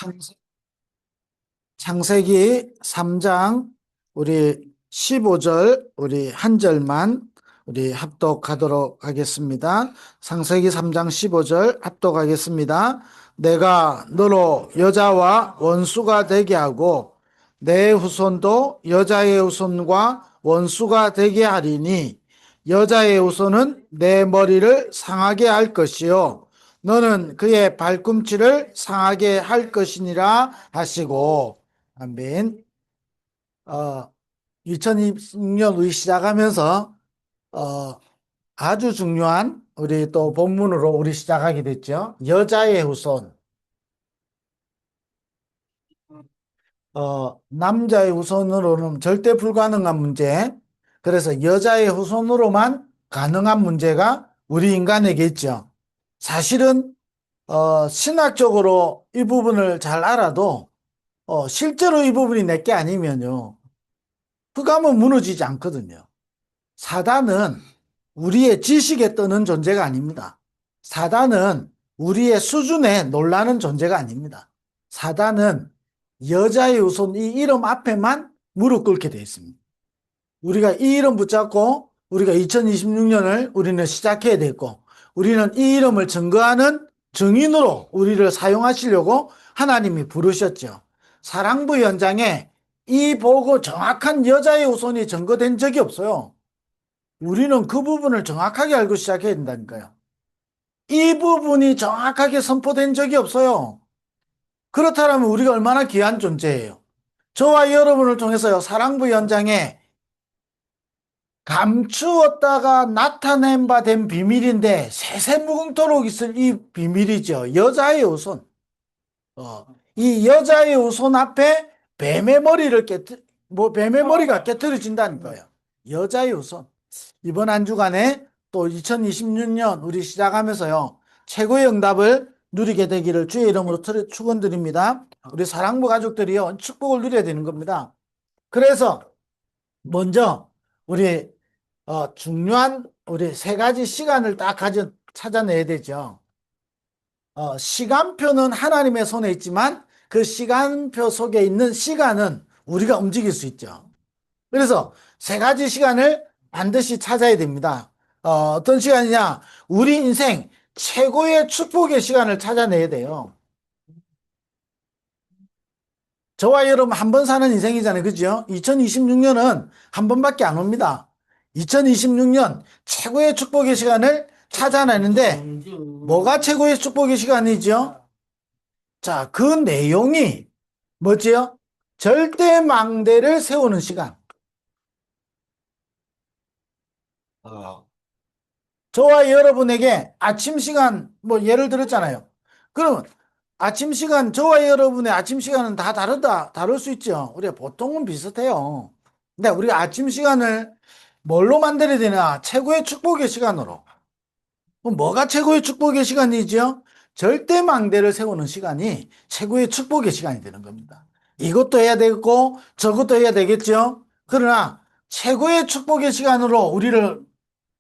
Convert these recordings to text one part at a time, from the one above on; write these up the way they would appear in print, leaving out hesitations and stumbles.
창세- 창세기 3장 우리 15절 우리 한 절만 우리 합독하도록 하겠습니다. 창세기 3장 15절 합독하겠습니다. 내가 너로 여자와 원수가 되게 하고 내 후손도 여자의 후손과 원수가 되게 하리니 여자의 후손은 내 머리를 상하게 할 것이요 너는 그의 발꿈치를 상하게 할 것이니라 하시고 아멘. 2026년 우리 시작하면서 어, 아주 중요한 우리 또 본문으로 우리 시작하게 됐죠. 여자의 후손. 남자의 후손으로는 절대 불가능한 문제. 그래서 여자의 후손으로만 가능한 문제가 우리 인간에게 있죠. 사실은 신학적으로 이 부분을 잘 알아도 실제로 이 부분이 내게 아니면요. 흑암은 무너지지 않거든요. 사단은 우리의 지식에 떠는 존재가 아닙니다. 사단은 우리의 수준에 놀라는 존재가 아닙니다. 사단은 여자의 후손 이 이름 앞에만 무릎 꿇게 되어 있습니다. 우리가 이 이름 붙잡고 우리가 2026년을 우리는 시작해야 되고 우리는 이 이름을 증거하는 증인으로 우리를 사용하시려고 하나님이 부르셨죠. 사랑부 현장에 이 보고 정확한 여자의 후손이 증거된 적이 없어요. 우리는 그 부분을 정확하게 알고 시작해야 된다니까요. 이 부분이 정확하게 선포된 적이 없어요. 그렇다면 우리가 얼마나 귀한 존재예요. 저와 여러분을 통해서요, 사랑부 현장에 감추었다가 나타낸 바 된 비밀인데 세세무궁토록 있을 이 비밀이죠. 여자의 후손. 이 여자의 후손 앞에 뱀의 머리를 뱀의 머리가 깨트려진다는 거예요. 여자의 후손. 이번 한 주간에 또 2026년 우리 시작하면서요. 최고의 응답을 누리게 되기를 주의 이름으로 축원드립니다. 우리 사랑부 가족들이요. 축복을 누려야 되는 겁니다. 그래서 먼저 우리 중요한 우리 세 가지 시간을 딱 찾아내야 되죠. 시간표는 하나님의 손에 있지만 그 시간표 속에 있는 시간은 우리가 움직일 수 있죠. 그래서 세 가지 시간을 반드시 찾아야 됩니다. 어떤 시간이냐? 우리 인생 최고의 축복의 시간을 찾아내야 돼요. 저와 여러분 한 번 사는 인생이잖아요. 그죠? 2026년은 한 번밖에 안 옵니다. 2026년 최고의 축복의 시간을 찾아내는데 뭐가 최고의 축복의 시간이죠? 자, 그 내용이 뭐지요? 절대망대를 세우는 시간. 저와 여러분에게 아침 시간, 뭐 예를 들었잖아요. 그러면 아침 시간, 저와 여러분의 아침 시간은 다 다를 수 있죠. 우리가 보통은 비슷해요. 근데 우리가 아침 시간을 뭘로 만들어야 되나? 최고의 축복의 시간으로. 그럼 뭐가 최고의 축복의 시간이죠? 절대망대를 세우는 시간이 최고의 축복의 시간이 되는 겁니다. 이것도 해야 되고 저것도 해야 되겠죠? 그러나 최고의 축복의 시간으로 우리를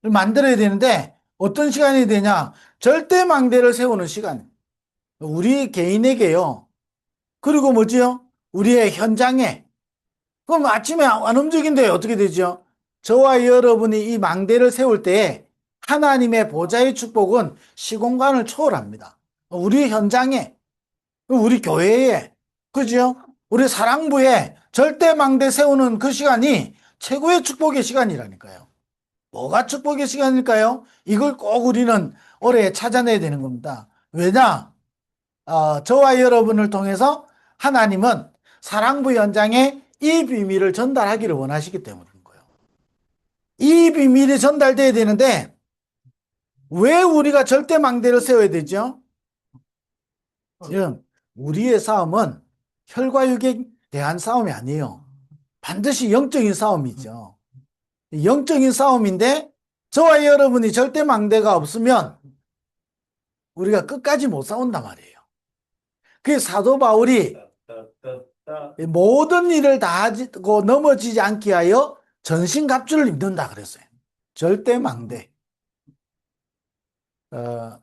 만들어야 되는데 어떤 시간이 되냐? 절대망대를 세우는 시간. 우리 개인에게요. 그리고 뭐지요? 우리의 현장에. 그럼 아침에 안 움직인데 어떻게 되죠? 저와 여러분이 이 망대를 세울 때 하나님의 보좌의 축복은 시공간을 초월합니다. 우리 현장에, 우리 교회에, 그죠? 우리 사랑부에 절대망대 세우는 그 시간이 최고의 축복의 시간이라니까요. 뭐가 축복의 시간일까요? 이걸 꼭 우리는 올해 찾아내야 되는 겁니다. 왜냐? 저와 여러분을 통해서 하나님은 사랑부 현장에 이 비밀을 전달하기를 원하시기 때문인 거예요. 이 비밀이 전달돼야 되는데 왜 우리가 절대망대를 세워야 되죠? 지금 우리의 싸움은 혈과 육에 대한 싸움이 아니에요. 반드시 영적인 싸움이죠. 영적인 싸움인데 저와 여러분이 절대망대가 없으면 우리가 끝까지 못 싸운단 말이에요. 그 사도 바울이 모든 일을 다 하고 넘어지지 않게 하여 전신갑주를 입는다 그랬어요. 절대망대.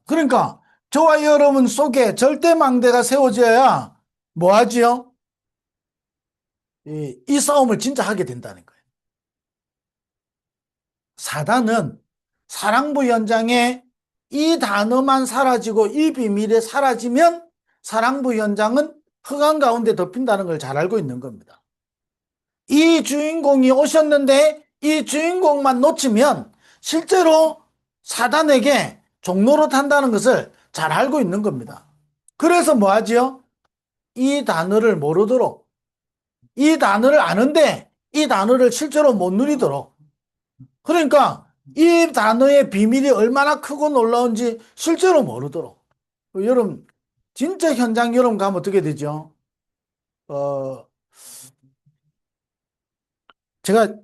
그러니까 저와 여러분 속에 절대망대가 세워져야 뭐 하지요? 이 싸움을 진짜 하게 된다는 거예요. 사단은 사랑부 현장에 이 단어만 사라지고 이 비밀이 사라지면 사랑부 현장은 흑암 가운데 덮인다는 걸 잘 알고 있는 겁니다. 이 주인공이 오셨는데 이 주인공만 놓치면 실제로 사단에게 종로로 탄다는 것을 잘 알고 있는 겁니다. 그래서 뭐 하지요? 이 단어를 모르도록, 이 단어를 아는데 이 단어를 실제로 못 누리도록, 그러니까 이 단어의 비밀이 얼마나 크고 놀라운지 실제로 모르도록. 여러분, 진짜 현장 여러분 가면 어떻게 되죠? 어, 제가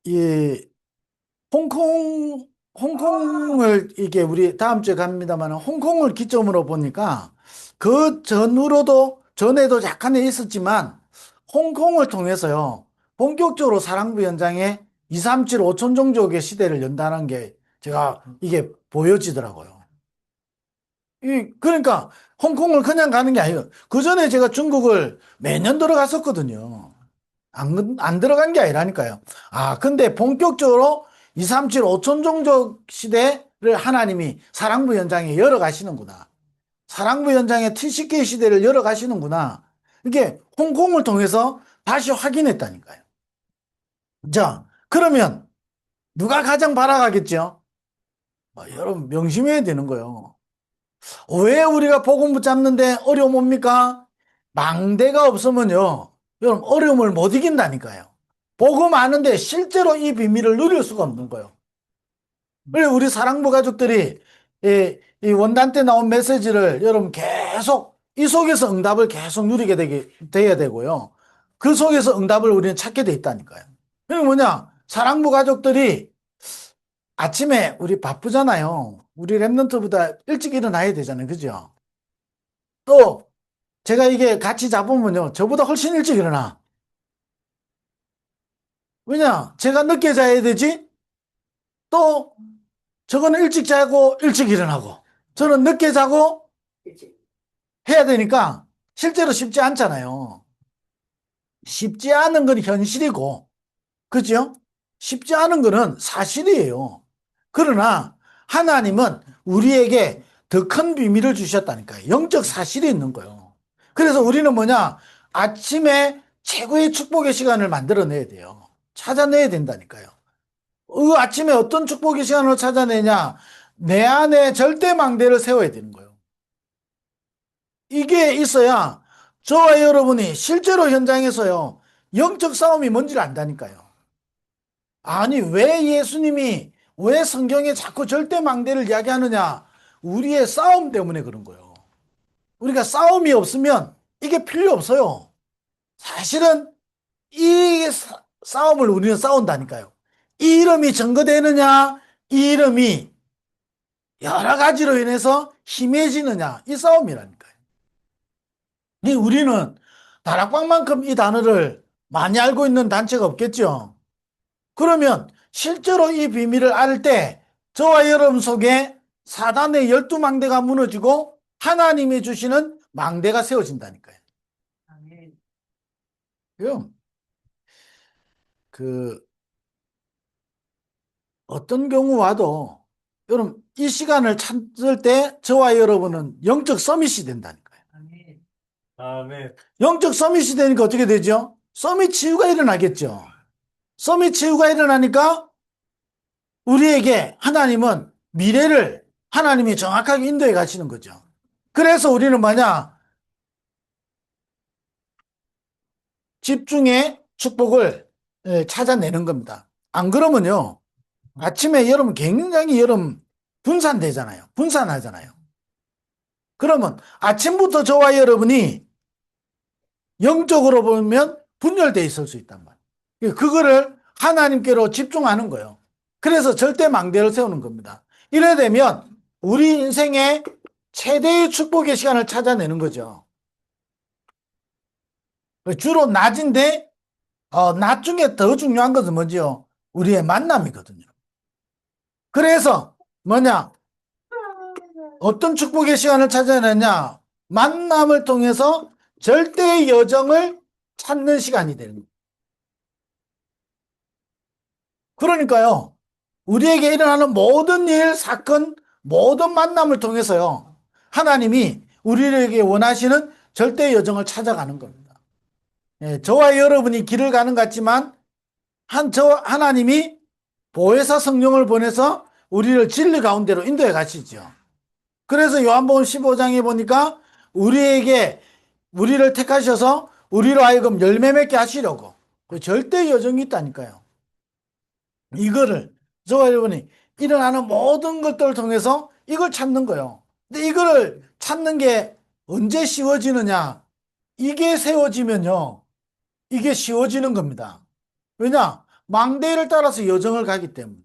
이 홍콩을 이게 우리 다음 주에 갑니다만 홍콩을 기점으로 보니까 그 전후로도 전에도 약간은 있었지만 홍콩을 통해서요 본격적으로 사랑부 현장에 237 5천 종족의 시대를 연다는 게 제가 이게 보여지더라고요. 그러니까 홍콩을 그냥 가는 게 아니에요. 그 전에 제가 중국을 매년 들어갔었거든요. 안 들어간 게 아니라니까요. 아, 근데 본격적으로 237 5천 종족 시대를 하나님이 사랑부 현장에 열어가시는구나. 사랑부 현장에 TCK 시대를 열어가시는구나. 이게 홍콩을 통해서 다시 확인했다니까요. 자, 그러면 누가 가장 바라가겠죠? 여러분 명심해야 되는 거예요. 왜 우리가 복음 붙잡는데 어려움 옵니까? 망대가 없으면요. 여러분 어려움을 못 이긴다니까요. 복음 아는데 실제로 이 비밀을 누릴 수가 없는 거예요. 그래서 우리 사랑부 가족들이 이 원단 때 나온 메시지를 여러분 계속 이 속에서 응답을 계속 누리게 돼야 되고요. 그 속에서 응답을 우리는 찾게 돼 있다니까요. 그게 뭐냐? 사랑부 가족들이 아침에 우리 바쁘잖아요. 우리 랩런트보다 일찍 일어나야 되잖아요. 그죠? 또 제가 이게 같이 잡으면요. 저보다 훨씬 일찍 일어나. 왜냐? 제가 늦게 자야 되지? 또 저거는 일찍 자고 일찍 일어나고 저는 늦게 자고 해야 되니까 실제로 쉽지 않잖아요. 쉽지 않은 건 현실이고, 그죠? 쉽지 않은 거는 사실이에요. 그러나 하나님은 우리에게 더 큰 비밀을 주셨다니까요. 영적 사실이 있는 거예요. 그래서 우리는 뭐냐? 아침에 최고의 축복의 시간을 만들어내야 돼요. 찾아내야 된다니까요. 그 아침에 어떤 축복의 시간을 찾아내냐? 내 안에 절대 망대를 세워야 되는 거예요. 이게 있어야 저와 여러분이 실제로 현장에서요, 영적 싸움이 뭔지를 안다니까요. 아니, 왜 예수님이, 왜 성경에 자꾸 절대 망대를 이야기하느냐? 우리의 싸움 때문에 그런 거예요. 우리가 싸움이 없으면 이게 필요 없어요. 사실은 이 싸움을 우리는 싸운다니까요. 이 이름이 증거되느냐? 이 이름이 여러 가지로 인해서 힘해지느냐? 이 싸움이라니까요. 우리는 다락방만큼 이 단어를 많이 알고 있는 단체가 없겠죠. 그러면 실제로 이 비밀을 알 때 저와 여러분 속에 사단의 12망대가 무너지고 하나님이 주시는 망대가 세워진다니까요. 그럼 그 어떤 경우 와도 여러분 이 시간을 찾을 때 저와 여러분은 영적 서밋이 된다니까요. 아멘. 영적 서밋이 되니까 어떻게 되죠? 서밋 치유가 일어나겠죠. 서밋 치유가 일어나니까 우리에게 하나님은 미래를 하나님이 정확하게 인도해 가시는 거죠. 그래서 우리는 뭐냐? 집중의 축복을 찾아내는 겁니다. 안 그러면요. 아침에 여러분 굉장히 여러분 분산되잖아요. 분산하잖아요. 그러면 아침부터 저와 여러분이 영적으로 보면 분열되어 있을 수 있단 말이에요. 그거를 하나님께로 집중하는 거예요. 그래서 절대 망대를 세우는 겁니다. 이래 되면 우리 인생의 최대의 축복의 시간을 찾아내는 거죠. 주로 낮인데 낮 중에 더 중요한 것은 뭐죠? 우리의 만남이거든요. 그래서 뭐냐? 어떤 축복의 시간을 찾아내냐? 만남을 통해서 절대의 여정을 찾는 시간이 되는 거예요. 그러니까요, 우리에게 일어나는 모든 일, 사건, 모든 만남을 통해서요, 하나님이 우리에게 원하시는 절대의 여정을 찾아가는 겁니다. 예, 저와 여러분이 길을 가는 것 같지만, 하나님이 보혜사 성령을 보내서 우리를 진리 가운데로 인도해 가시죠. 그래서 요한복음 15장에 보니까 우리를 택하셔서 우리로 하여금 열매 맺게 하시려고 그 절대 여정이 있다니까요. 이거를 저와 여러분이 일어나는 모든 것들을 통해서 이걸 찾는 거예요. 근데 이거를 찾는 게 언제 쉬워지느냐? 이게 세워지면요. 이게 쉬워지는 겁니다. 왜냐? 망대를 따라서 여정을 가기 때문에.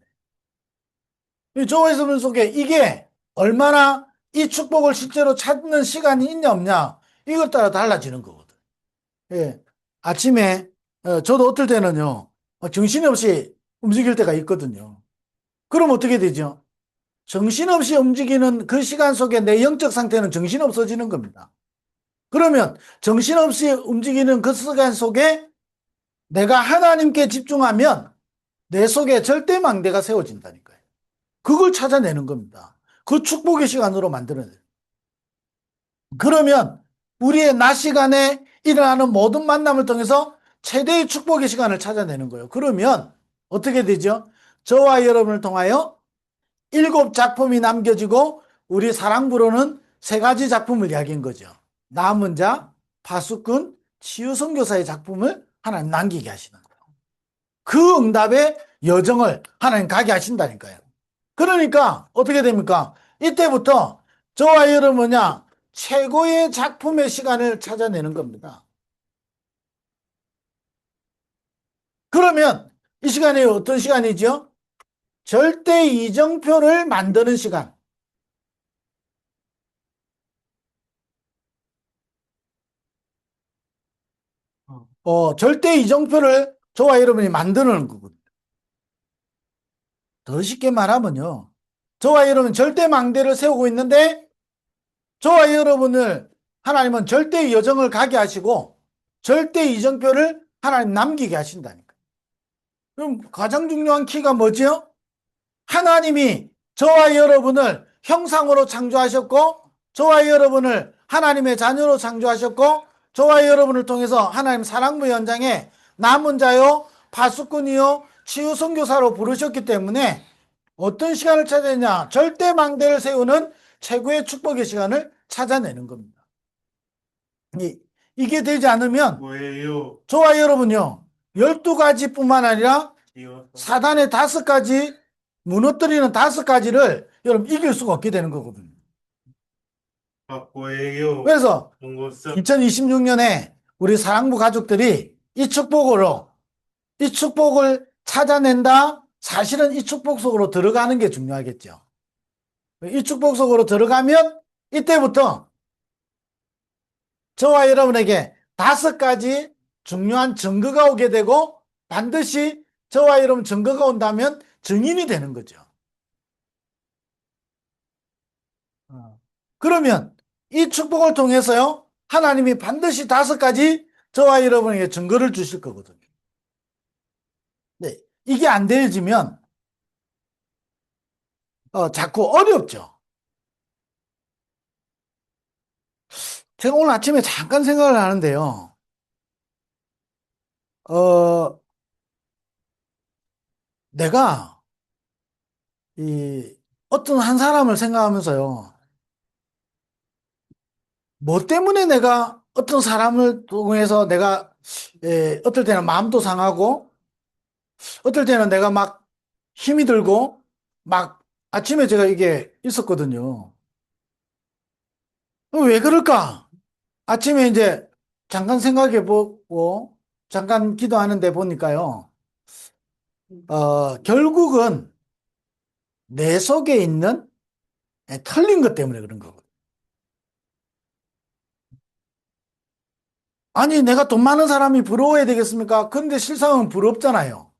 이 저와 여러분 속에 이게 얼마나 이 축복을 실제로 찾는 시간이 있냐 없냐 이것 따라 달라지는 거거든. 예. 아침에 저도 어떨 때는요. 정신없이 움직일 때가 있거든요. 그럼 어떻게 되죠? 정신없이 움직이는 그 시간 속에 내 영적 상태는 정신없어지는 겁니다. 그러면 정신없이 움직이는 그 시간 속에 내가 하나님께 집중하면 내 속에 절대망대가 세워진다니까요. 그걸 찾아내는 겁니다. 그 축복의 시간으로 만들어내요. 그러면 우리의 낮 시간에 일어나는 모든 만남을 통해서 최대의 축복의 시간을 찾아내는 거예요. 그러면 어떻게 되죠? 저와 여러분을 통하여 7작품이 남겨지고 우리 사랑부로는 3가지 작품을 이야기한 거죠. 남은 자, 파수꾼, 치유선교사의 작품을 하나님 남기게 하시는 거예요. 그 응답의 여정을 하나님 가게 하신다니까요. 그러니까 어떻게 됩니까? 이때부터 저와 여러분 뭐냐? 최고의 작품의 시간을 찾아내는 겁니다. 그러면 이 시간이 어떤 시간이죠? 절대 이정표를 만드는 시간. 절대 이정표를 저와 여러분이 만드는 거거든요. 더 쉽게 말하면요. 저와 여러분 절대 망대를 세우고 있는데 저와 여러분을 하나님은 절대 여정을 가게 하시고 절대 이정표를 하나님 남기게 하신다니까. 그럼 가장 중요한 키가 뭐지요? 하나님이 저와 여러분을 형상으로 창조하셨고 저와 여러분을 하나님의 자녀로 창조하셨고 저와 여러분을 통해서 하나님 사랑부 현장에 남은 자요 파수꾼이요 치유 선교사로 부르셨기 때문에 어떤 시간을 찾아내냐? 절대 망대를 세우는 최고의 축복의 시간을 찾아내는 겁니다. 이게 되지 않으면 뭐예요? 저와 여러분요 12가지뿐만 아니라 사단의 5가지 무너뜨리는 5가지를 여러분 이길 수가 없게 되는 거거든요. 뭐예요? 그래서 중고서 2026년에 우리 사랑부 가족들이 이 축복을 찾아낸다. 사실은 이 축복 속으로 들어가는 게 중요하겠죠. 이 축복 속으로 들어가면 이때부터 저와 여러분에게 5가지 중요한 증거가 오게 되고 반드시 저와 여러분 증거가 온다면 증인이 되는 거죠. 그러면 이 축복을 통해서요, 하나님이 반드시 5가지 저와 여러분에게 증거를 주실 거거든요. 네, 이게 안 되어지면 자꾸 어렵죠. 제가 오늘 아침에 잠깐 생각을 하는데요. 어, 내가 이 어떤 한 사람을 생각하면서요. 뭐 때문에 내가 어떤 사람을 통해서 내가 어떨 때는 마음도 상하고 어떨 때는 내가 막 힘이 들고 막 아침에 제가 이게 있었거든요. 왜 그럴까? 아침에 이제 잠깐 생각해 보고 잠깐 기도하는데 보니까요. 결국은 내 속에 있는 털린 것 때문에 그런 거거든요. 아니, 내가 돈 많은 사람이 부러워야 되겠습니까? 근데 실상은 부럽잖아요.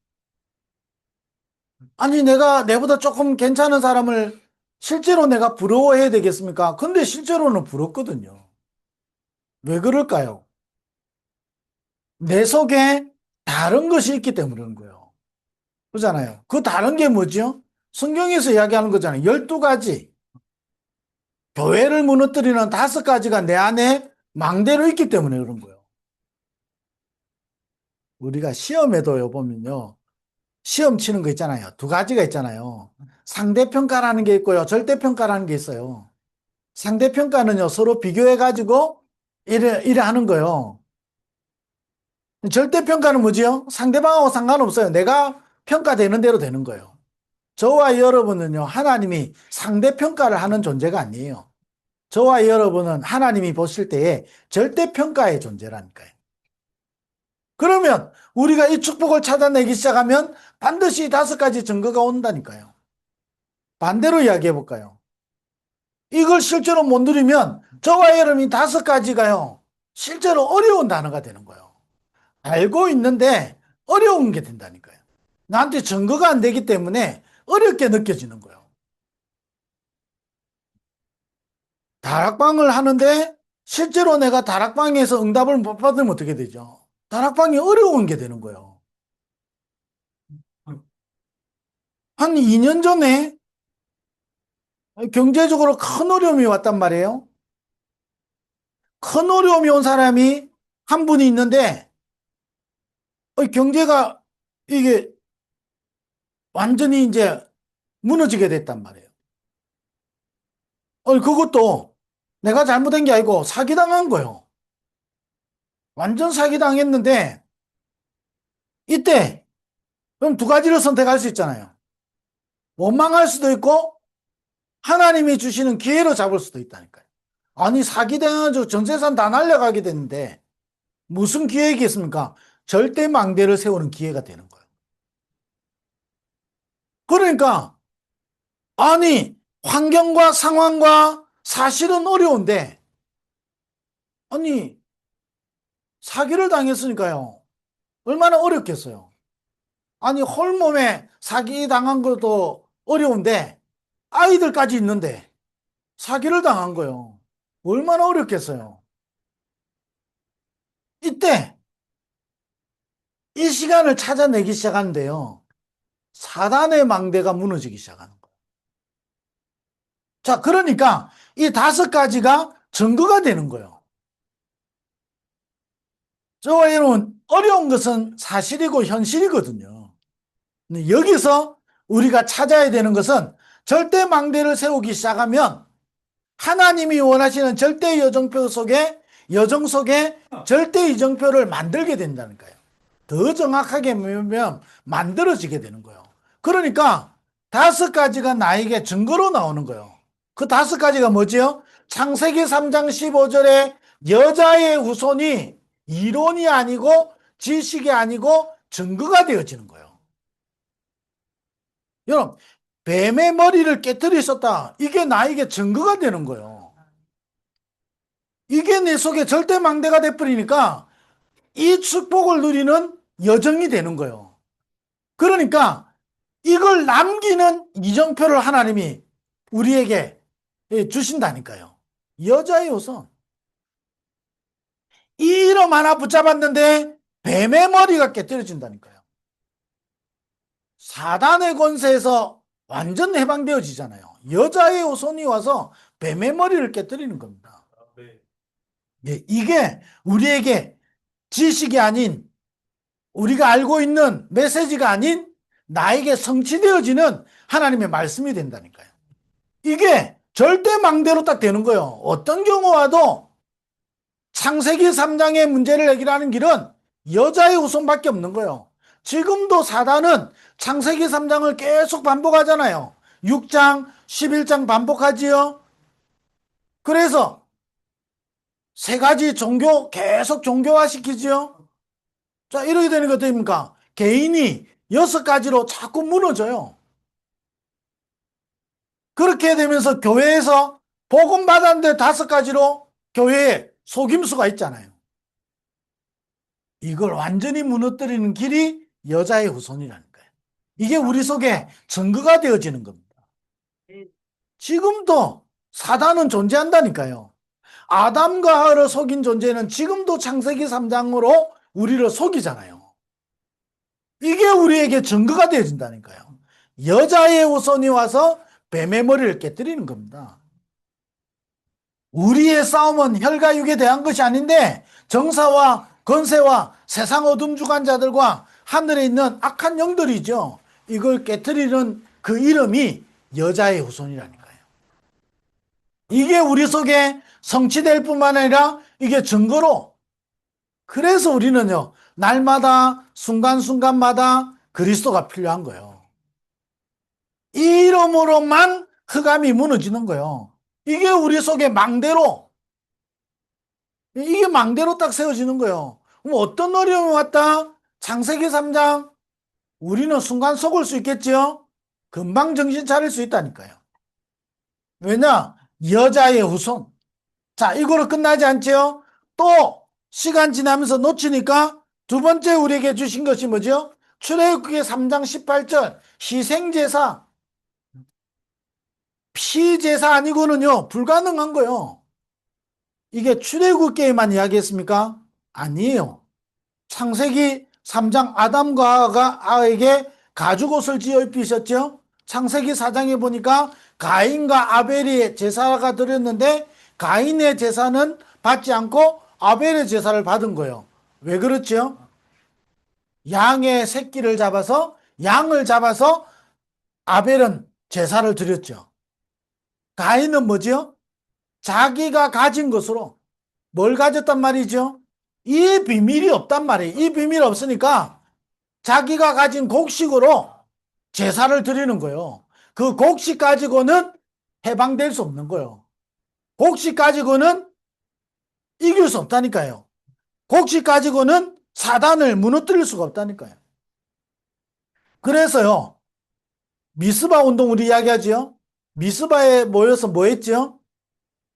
아니, 내가 내보다 조금 괜찮은 사람을 실제로 내가 부러워해야 되겠습니까? 근데 실제로는 부럽거든요. 왜 그럴까요? 내 속에 다른 것이 있기 때문에 그런 거예요. 그렇잖아요. 그 다른 게 뭐죠? 성경에서 이야기하는 거잖아요. 12가지. 교회를 무너뜨리는 5가지가 내 안에 망대로 있기 때문에 그런 거예요. 우리가 시험에도요, 보면요. 시험 치는 거 있잖아요. 2가지가 있잖아요. 상대평가라는 게 있고요. 절대평가라는 게 있어요. 상대평가는요, 서로 비교해가지고 이래 하는 거예요. 절대평가는 뭐지요? 상대방하고 상관없어요. 내가 평가되는 대로 되는 거예요. 저와 여러분은요, 하나님이 상대평가를 하는 존재가 아니에요. 저와 여러분은 하나님이 보실 때에 절대평가의 존재라니까요. 그러면 우리가 이 축복을 찾아내기 시작하면 반드시 5가지 증거가 온다니까요. 반대로 이야기해 볼까요? 이걸 실제로 못 누리면 저와 여러분이 5가지가요, 실제로 어려운 단어가 되는 거예요. 알고 있는데 어려운 게 된다니까요. 나한테 증거가 안 되기 때문에 어렵게 느껴지는 거예요. 다락방을 하는데 실제로 내가 다락방에서 응답을 못 받으면 어떻게 되죠? 다락방이 어려운 게 되는 거예요. 한 2년 전에 경제적으로 큰 어려움이 왔단 말이에요. 큰 어려움이 온 사람이 한 분이 있는데 경제가 이게 완전히 이제 무너지게 됐단 말이에요. 그것도 내가 잘못한 게 아니고 사기당한 거예요. 완전 사기당했는데 이때 그럼 2가지를 선택할 수 있잖아요. 원망할 수도 있고 하나님이 주시는 기회로 잡을 수도 있다니까요. 아니 사기당해가지고 전 재산 다 날려가게 됐는데 무슨 기회가 있습니까? 절대 망대를 세우는 기회가 되는 거예요. 그러니까 아니 환경과 상황과 사실은 어려운데 아니 사기를 당했으니까요. 얼마나 어렵겠어요. 아니 홀몸에 사기 당한 것도 어려운데 아이들까지 있는데 사기를 당한 거예요. 얼마나 어렵겠어요. 이때 이 시간을 찾아내기 시작하는데요. 사단의 망대가 무너지기 시작하는 거예요. 자, 그러니까 이 5가지가 증거가 되는 거예요. 저와 여러분, 어려운 것은 사실이고 현실이거든요. 근데 여기서 우리가 찾아야 되는 것은 절대 망대를 세우기 시작하면 하나님이 원하시는 절대 여정 속에 절대 이정표를 만들게 된다니까요. 더 정확하게 보면 만들어지게 되는 거예요. 그러니까 5가지가 나에게 증거로 나오는 거예요. 그 5가지가 뭐지요? 창세기 3장 15절에 여자의 후손이 이론이 아니고 지식이 아니고 증거가 되어지는 거예요. 여러분, 뱀의 머리를 깨뜨렸었다. 이게 나에게 증거가 되는 거예요. 이게 내 속에 절대 망대가 돼버리니까 이 축복을 누리는 여정이 되는 거예요. 그러니까 이걸 남기는 이정표를 하나님이 우리에게 주신다니까요. 여자의 우선. 이 이름 하나 붙잡았는데 뱀의 머리가 깨뜨려진다니까요. 사단의 권세에서 완전 해방되어지잖아요. 여자의 후손이 와서 뱀의 머리를 깨뜨리는 겁니다. 예, 이게 우리에게 지식이 아닌 우리가 알고 있는 메시지가 아닌 나에게 성취되어지는 하나님의 말씀이 된다니까요. 이게 절대 망대로 딱 되는 거예요. 어떤 경우 와도 창세기 3장의 문제를 해결하는 길은 여자의 후손밖에 없는 거예요. 지금도 사단은 창세기 3장을 계속 반복하잖아요. 6장, 11장 반복하지요. 그래서 3가지 종교 계속 종교화시키지요. 자, 이렇게 되는 게 어떻습니까? 개인이 6가지로 자꾸 무너져요. 그렇게 되면서 교회에서 복음 받았는데 5가지로 교회에 속임수가 있잖아요. 이걸 완전히 무너뜨리는 길이 여자의 후손이라니까요. 이게 우리 속에 증거가 되어지는 겁니다. 지금도 사단은 존재한다니까요. 아담과 하와를 속인 존재는 지금도 창세기 3장으로 우리를 속이잖아요. 이게 우리에게 증거가 되어진다니까요. 여자의 후손이 와서 뱀의 머리를 깨뜨리는 겁니다. 우리의 싸움은 혈과 육에 대한 것이 아닌데 정사와 권세와 세상 어둠 주관자들과 하늘에 있는 악한 영들이죠. 이걸 깨뜨리는 그 이름이 여자의 후손이라니까요. 이게 우리 속에 성취될 뿐만 아니라 이게 증거로, 그래서 우리는요 날마다 순간순간마다 그리스도가 필요한 거예요. 이 이름으로만 흑암이 무너지는 거예요. 이게 우리 속에 망대로, 이게 망대로 딱 세워지는 거예요. 그럼 어떤 어려움이 왔다? 창세기 3장 우리는 순간 속을 수 있겠죠? 금방 정신 차릴 수 있다니까요. 왜냐? 여자의 후손. 자, 이거로 끝나지 않죠? 또 시간 지나면서 놓치니까 두 번째 우리에게 주신 것이 뭐죠? 출애굽기 3장 18절 희생제사. 피제사 아니고는요 불가능한 거예요. 이게 출애굽기에만 이야기했습니까? 아니에요. 창세기 3장 아담과 하와에게 가죽옷을 지어 입히셨죠? 창세기 4장에 보니까 가인과 아벨이 제사가 드렸는데 가인의 제사는 받지 않고 아벨의 제사를 받은 거예요. 왜 그렇죠? 양의 새끼를 잡아서, 양을 잡아서 아벨은 제사를 드렸죠. 가인은 뭐죠? 자기가 가진 것으로 뭘 가졌단 말이죠? 이 비밀이 없단 말이에요. 이 비밀이 없으니까 자기가 가진 곡식으로 제사를 드리는 거예요. 그 곡식 가지고는 해방될 수 없는 거예요. 곡식 가지고는 이길 수 없다니까요. 곡식 가지고는 사단을 무너뜨릴 수가 없다니까요. 그래서요, 미스바 운동 우리 이야기하죠. 미스바에 모여서 뭐 했죠?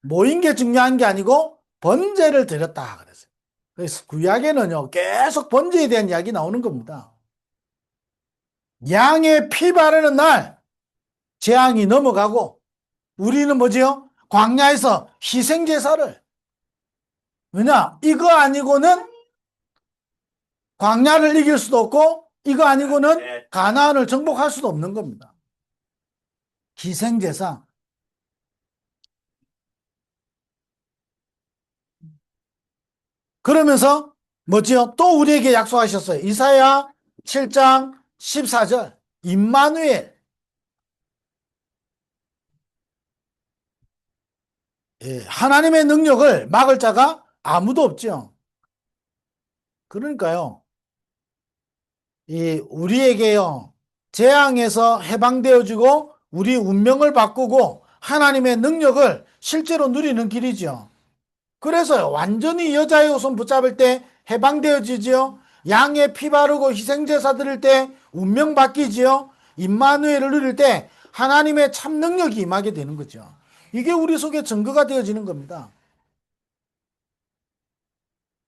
모인 게 중요한 게 아니고 번제를 드렸다 그랬어요. 그래서 구약에는요 계속 번제에 대한 이야기 나오는 겁니다. 양의 피 바르는 날 재앙이 넘어가고 우리는 뭐지요? 광야에서 희생제사를, 왜냐? 이거 아니고는 광야를 이길 수도 없고 이거 아니고는 가나안을 정복할 수도 없는 겁니다. 희생제사. 그러면서 뭐지요? 또 우리에게 약속하셨어요. 이사야 7장 14절 임마누엘. 예, 하나님의 능력을 막을 자가 아무도 없죠. 그러니까요. 이 우리에게요. 재앙에서 해방되어지고 우리 운명을 바꾸고 하나님의 능력을 실제로 누리는 길이죠. 그래서요. 완전히 여자의 후손 붙잡을 때 해방되어지지요. 양의 피 바르고 희생제사 드릴 때 운명 바뀌지요. 임마누엘을 누릴 때 하나님의 참 능력이 임하게 되는 거죠. 이게 우리 속에 증거가 되어지는 겁니다.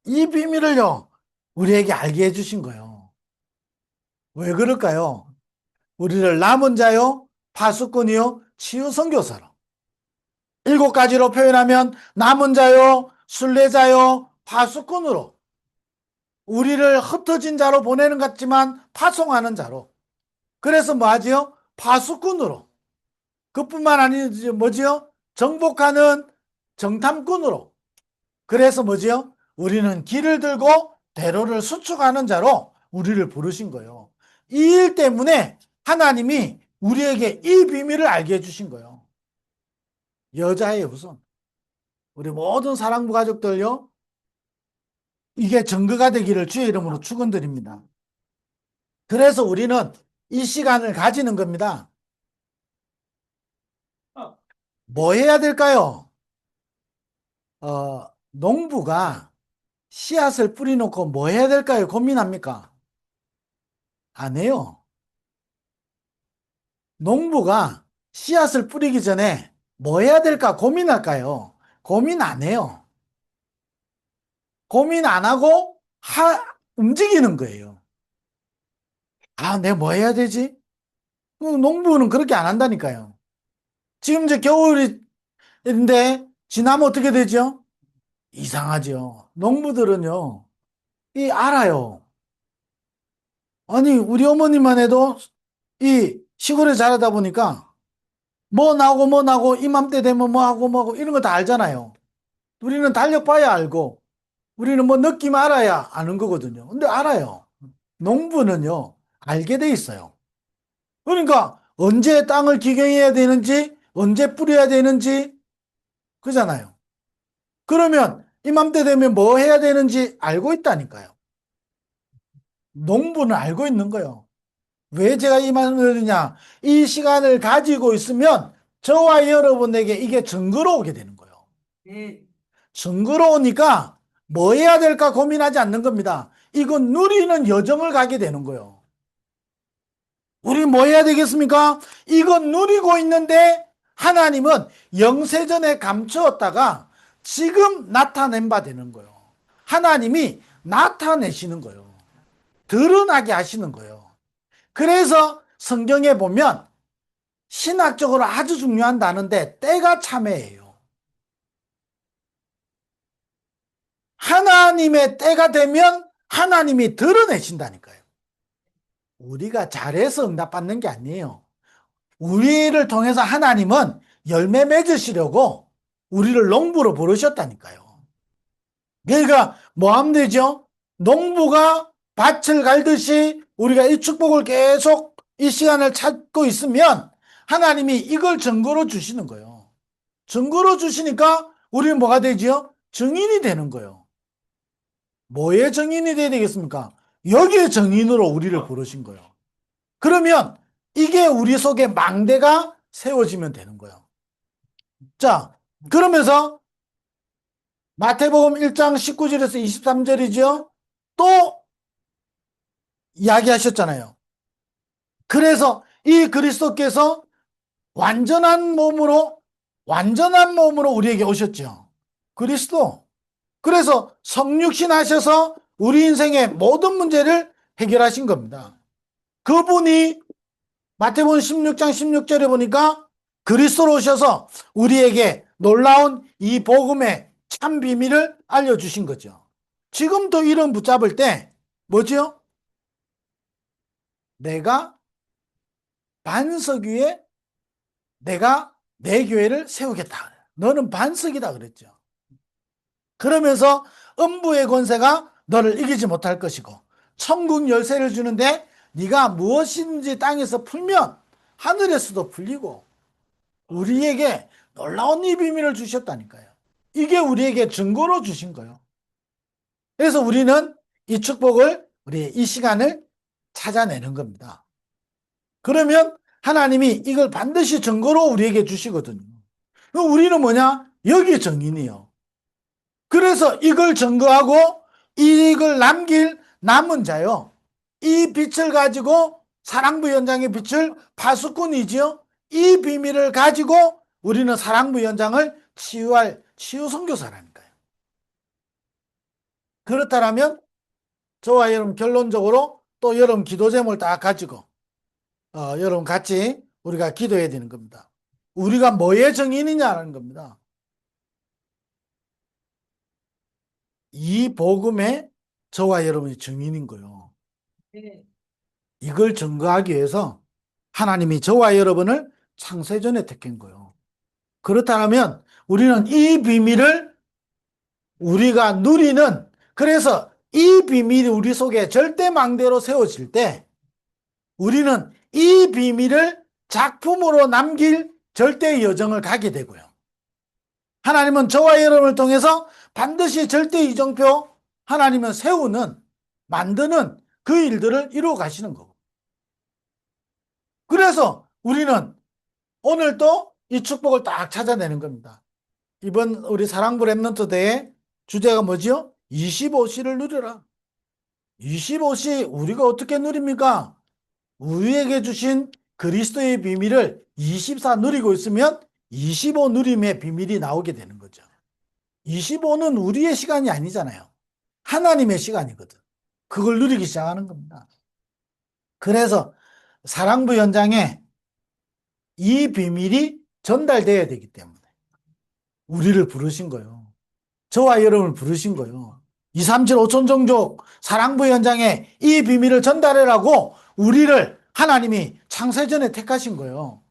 이 비밀을요, 우리에게 알게 해주신 거예요. 왜 그럴까요? 우리를 남은 자요, 파수꾼이요, 치유 선교사로. 7가지로 표현하면 남은 자요, 순례자요, 파수꾼으로. 우리를 흩어진 자로 보내는 것 같지만 파송하는 자로. 그래서 뭐 하지요? 파수꾼으로. 그뿐만 아니지 뭐지요? 정복하는 정탐꾼으로. 그래서 뭐지요? 우리는 길을 들고 대로를 수축하는 자로 우리를 부르신 거예요. 이 일 때문에 하나님이 우리에게 이 비밀을 알게 해주신 거예요. 여자의 후손. 우리 모든 사랑부 가족들요. 이게 증거가 되기를 주의 이름으로 축원드립니다. 그래서 우리는 이 시간을 가지는 겁니다. 뭐 해야 될까요? 농부가 씨앗을 뿌리놓고 뭐 해야 될까요? 고민합니까? 안 해요. 농부가 씨앗을 뿌리기 전에 뭐 해야 될까 고민할까요? 고민 안 해요. 고민 안 하고 움직이는 거예요. 아, 내가 뭐 해야 되지? 농부는 그렇게 안 한다니까요. 지금 이제 겨울인데 지나면 어떻게 되죠? 이상하죠. 농부들은요, 이 알아요. 아니, 우리 어머니만 해도 이 시골에 자라다 보니까 뭐 나고 뭐 나고 이맘때 되면 뭐 하고 뭐 하고 이런 거 다 알잖아요. 우리는 달력봐야 알고 우리는 뭐 느낌 알아야 아는 거거든요. 근데 알아요. 농부는요, 알게 돼 있어요. 그러니까 언제 땅을 기경해야 되는지, 언제 뿌려야 되는지, 그잖아요. 그러면 이맘때 되면 뭐 해야 되는지 알고 있다니까요. 농부는 알고 있는 거예요. 왜 제가 이 말을 드리냐? 이 시간을 가지고 있으면 저와 여러분에게 이게 증거로 오게 되는 거예요. 증거로 오니까 뭐 해야 될까 고민하지 않는 겁니다. 이건 누리는 여정을 가게 되는 거예요. 우리 뭐 해야 되겠습니까? 이건 누리고 있는데 하나님은 영세전에 감추었다가 지금 나타낸 바 되는 거예요. 하나님이 나타내시는 거예요. 드러나게 하시는 거예요. 그래서 성경에 보면 신학적으로 아주 중요한 단어인데 때가 참회예요. 하나님의 때가 되면 하나님이 드러내신다니까요. 우리가 잘해서 응답받는 게 아니에요. 우리를 통해서 하나님은 열매 맺으시려고 우리를 농부로 부르셨다니까요. 그러니까 뭐 하면 되죠? 농부가 밭을 갈듯이 우리가 이 축복을 계속 이 시간을 찾고 있으면 하나님이 이걸 증거로 주시는 거예요. 증거로 주시니까 우리는 뭐가 되죠? 증인이 되는 거예요. 뭐의 증인이 돼야 되겠습니까? 여기에 증인으로 우리를 부르신 거예요. 그러면 이게 우리 속에 망대가 세워지면 되는 거예요. 자, 그러면서 마태복음 1장 19절에서 23절이죠. 또 이야기하셨잖아요. 그래서 이 그리스도께서 완전한 몸으로 우리에게 오셨죠. 그리스도. 그래서 성육신 하셔서 우리 인생의 모든 문제를 해결하신 겁니다. 그분이 마태복음 16장 16절에 보니까 그리스도로 오셔서 우리에게 놀라운 이 복음의 참 비밀을 알려주신 거죠. 지금도 이름 붙잡을 때 뭐죠? 내가 반석 위에 내가 내 교회를 세우겠다. 너는 반석이다 그랬죠. 그러면서 음부의 권세가 너를 이기지 못할 것이고 천국 열쇠를 주는데 네가 무엇인지 땅에서 풀면 하늘에서도 풀리고 우리에게 놀라운 이 비밀을 주셨다니까요. 이게 우리에게 증거로 주신 거예요. 그래서 우리는 이 축복을 우리 이 시간을 찾아내는 겁니다. 그러면 하나님이 이걸 반드시 증거로 우리에게 주시거든요. 우리는 뭐냐? 여기 증인이요. 그래서 이걸 증거하고 이걸 남길 남은 자요. 이 빛을 가지고 사랑부 현장의 빛을 파수꾼이지요. 이 비밀을 가지고 우리는 사랑부 현장을 치유할 치유 선교사라니까요. 그렇다면 저와 여러분 결론적으로 또 여러분 기도 제목을 딱 가지고 여러분 같이 우리가 기도해야 되는 겁니다. 우리가 뭐의 증인이냐는 겁니다. 이 복음의 저와 여러분이 증인인 거예요. 이걸 증거하기 위해서 하나님이 저와 여러분을 창세전에 택한 거예요. 그렇다면 우리는 이 비밀을 우리가 누리는 그래서 이 비밀이 우리 속에 절대 망대로 세워질 때 우리는 이 비밀을 작품으로 남길 절대의 여정을 가게 되고요. 하나님은 저와 여러분을 통해서 반드시 절대 이정표 하나님은 세우는 만드는 그 일들을 이루어 가시는 거고. 그래서 우리는 오늘 또 이 축복을 딱 찾아내는 겁니다. 이번 우리 사랑부 랩넌트 대회 주제가 뭐지요? 25시를 누려라. 25시 우리가 어떻게 누립니까? 우리에게 주신 그리스도의 비밀을 24 누리고 있으면 25 누림의 비밀이 나오게 되는 거죠. 25는 우리의 시간이 아니잖아요. 하나님의 시간이거든. 그걸 누리기 시작하는 겁니다. 그래서 사랑부 현장에 이 비밀이 전달돼야 되기 때문에 우리를 부르신 거예요. 저와 여러분을 부르신 거예요. 237 5천 종족 사랑부 현장에 이 비밀을 전달해라고 우리를 하나님이 창세전에 택하신 거예요.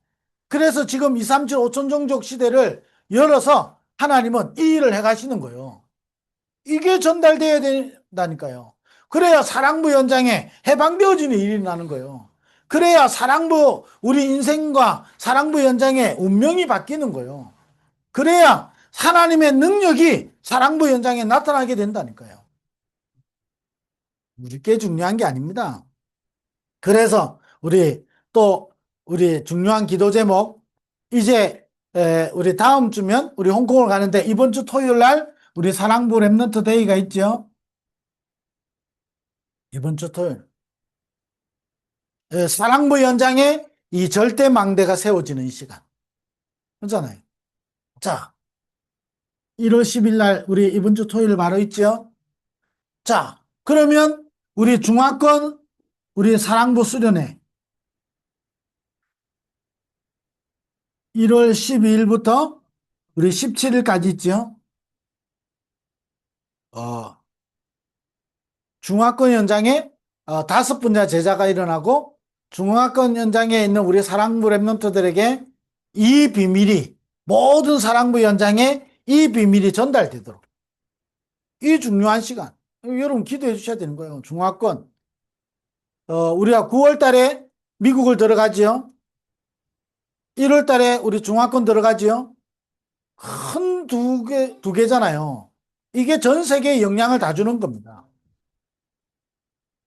그래서 지금 237 5천 종족 시대를 열어서 하나님은 이 일을 해가시는 거예요. 이게 전달돼야 된다니까요. 그래야 사랑부 현장에 해방되어지는 일이 나는 거예요. 그래야 사랑부, 우리 인생과 사랑부 현장의 운명이 바뀌는 거예요. 그래야 하나님의 능력이 사랑부 현장에 나타나게 된다니까요. 우리께 중요한 게 아닙니다. 그래서 우리 중요한 기도 제목, 이제 우리 다음 주면 우리 홍콩을 가는데 이번 주 토요일 날 우리 사랑부 랩넌트 데이가 있죠. 이번 주 토요일. 사랑부 현장에 이 절대 망대가 세워지는 이 시간. 그렇잖아요. 자, 1월 10일 날 우리 이번 주 토요일 바로 있죠. 자, 그러면 우리 중화권 우리 사랑부 수련회 1월 12일부터 우리 17일까지 있죠. 어, 중화권 현장에 다섯 분야 제자가 일어나고 중화권 현장에 있는 우리 사랑부 랩런트들에게 이 비밀이 모든 사랑부 현장에 이 비밀이 전달되도록 이 중요한 시간 여러분 기도해 주셔야 되는 거예요. 중화권 우리가 9월 달에 미국을 들어가지요. 1월 달에 우리 중화권 들어가지요. 큰 두 개잖아요. 이게 전 세계에 영향을 다 주는 겁니다.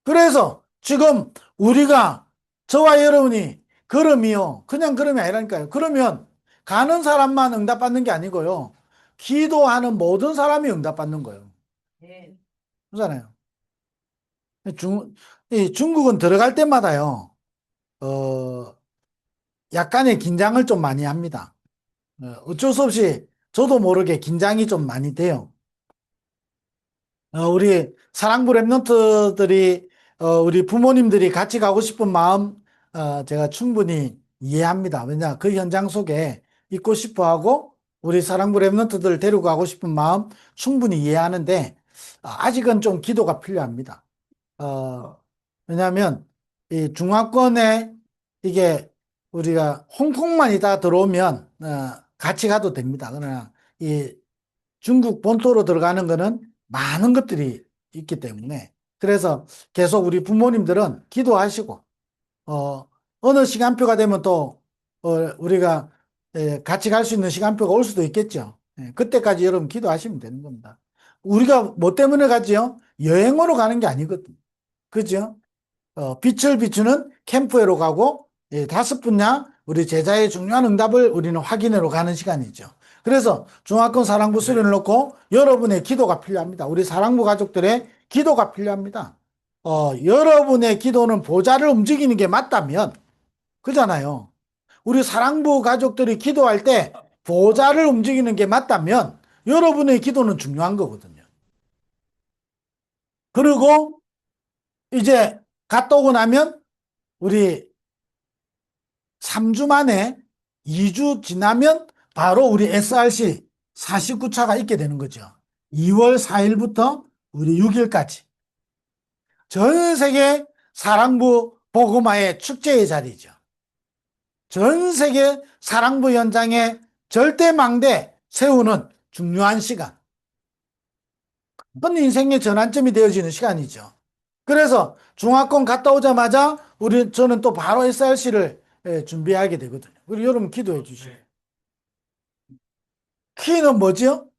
그래서 지금 우리가 저와 여러분이 걸음이요. 그냥 걸음이 아니라니까요. 그러면 가는 사람만 응답받는 게 아니고요. 기도하는 모든 사람이 응답받는 거예요. 네. 그렇잖아요. 이 중국은 들어갈 때마다요. 어, 약간의 긴장을 좀 많이 합니다. 어쩔 수 없이 저도 모르게 긴장이 좀 많이 돼요. 우리 사랑부 랩런트들이 우리 부모님들이 같이 가고 싶은 마음 제가 충분히 이해합니다. 왜냐 그 현장 속에 있고 싶어 하고 우리 사랑부 랩런트들 데리고 가고 싶은 마음 충분히 이해하는데 아직은 좀 기도가 필요합니다. 어, 왜냐하면 이 중화권에 이게 우리가 홍콩만 이다 들어오면 같이 가도 됩니다. 그러나 이 중국 본토로 들어가는 거는 많은 것들이 있기 때문에 그래서 계속 우리 부모님들은 기도하시고 어 어느 시간표가 되면 또 우리가 같이 갈 수 있는 시간표가 올 수도 있겠죠. 그때까지 여러분 기도하시면 되는 겁니다. 우리가 뭐 때문에 가지요? 여행으로 가는 게 아니거든. 그죠? 빛을 비추는 캠프회로 가고 다섯 분야 우리 제자의 중요한 응답을 우리는 확인하러 가는 시간이죠. 그래서 중화권 사랑부 수련을 놓고 여러분의 기도가 필요합니다. 우리 사랑부 가족들의 기도가 필요합니다. 여러분의 기도는 보좌를 움직이는 게 맞다면 그잖아요. 우리 사랑부 가족들이 기도할 때 보좌를 움직이는 게 맞다면 여러분의 기도는 중요한 거거든요. 그리고 이제 갔다 오고 나면 우리 3주 만에 2주 지나면 바로 우리 SRC 49차가 있게 되는 거죠. 2월 4일부터 우리 6일까지. 전 세계 사랑부 복음화의 축제의 자리죠. 전 세계 사랑부 현장에 절대망대 세우는 중요한 시간. 큰 인생의 전환점이 되어지는 시간이죠. 그래서 중화권 갔다 오자마자 저는 또 바로 SRC를 준비하게 되거든요. 우리 여러분 기도해 주시죠. 키는 뭐죠?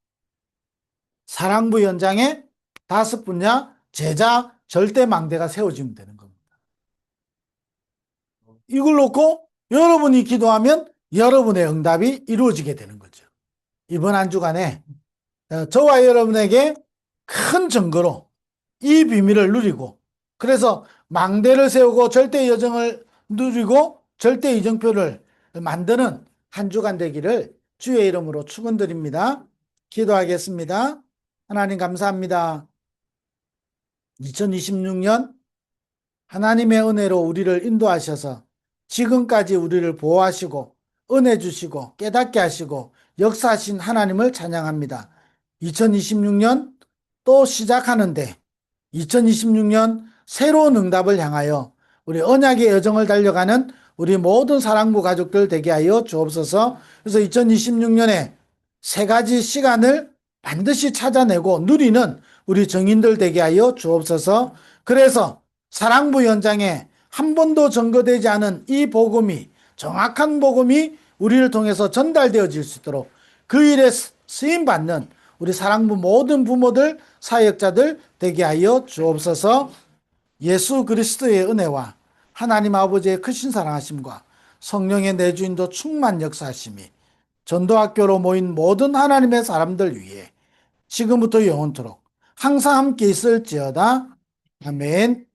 사랑부 현장에 다섯 분야 제자 절대망대가 세워지면 되는 겁니다. 이걸 놓고 여러분이 기도하면 여러분의 응답이 이루어지게 되는 거죠. 이번 한 주간에 저와 여러분에게 큰 증거로 이 비밀을 누리고 그래서 망대를 세우고 절대 여정을 누리고 절대 이정표를 만드는 한 주간 되기를 주의 이름으로 축원드립니다. 기도하겠습니다. 하나님 감사합니다. 2026년 하나님의 은혜로 우리를 인도하셔서 지금까지 우리를 보호하시고 은혜 주시고 깨닫게 하시고 역사하신 하나님을 찬양합니다. 2026년 또 시작하는데 2026년 새로운 응답을 향하여 우리 언약의 여정을 달려가는 우리 모든 사랑부 가족들 되게 하여 주옵소서. 그래서 2026년에 세 가지 시간을 반드시 찾아내고 누리는 우리 정인들 되게 하여 주옵소서. 그래서 사랑부 현장에 한 번도 전거되지 않은 이 복음이, 정확한 복음이 우리를 통해서 전달되어질 수 있도록 그 일에 쓰임 받는 우리 사랑부 모든 부모들, 사역자들 되게 하여 주옵소서. 예수 그리스도의 은혜와 하나님 아버지의 크신 사랑하심과 성령의 내주인도 충만 역사하심이 전도학교로 모인 모든 하나님의 사람들 위해 지금부터 영원토록 항상 함께 있을지어다. 아멘.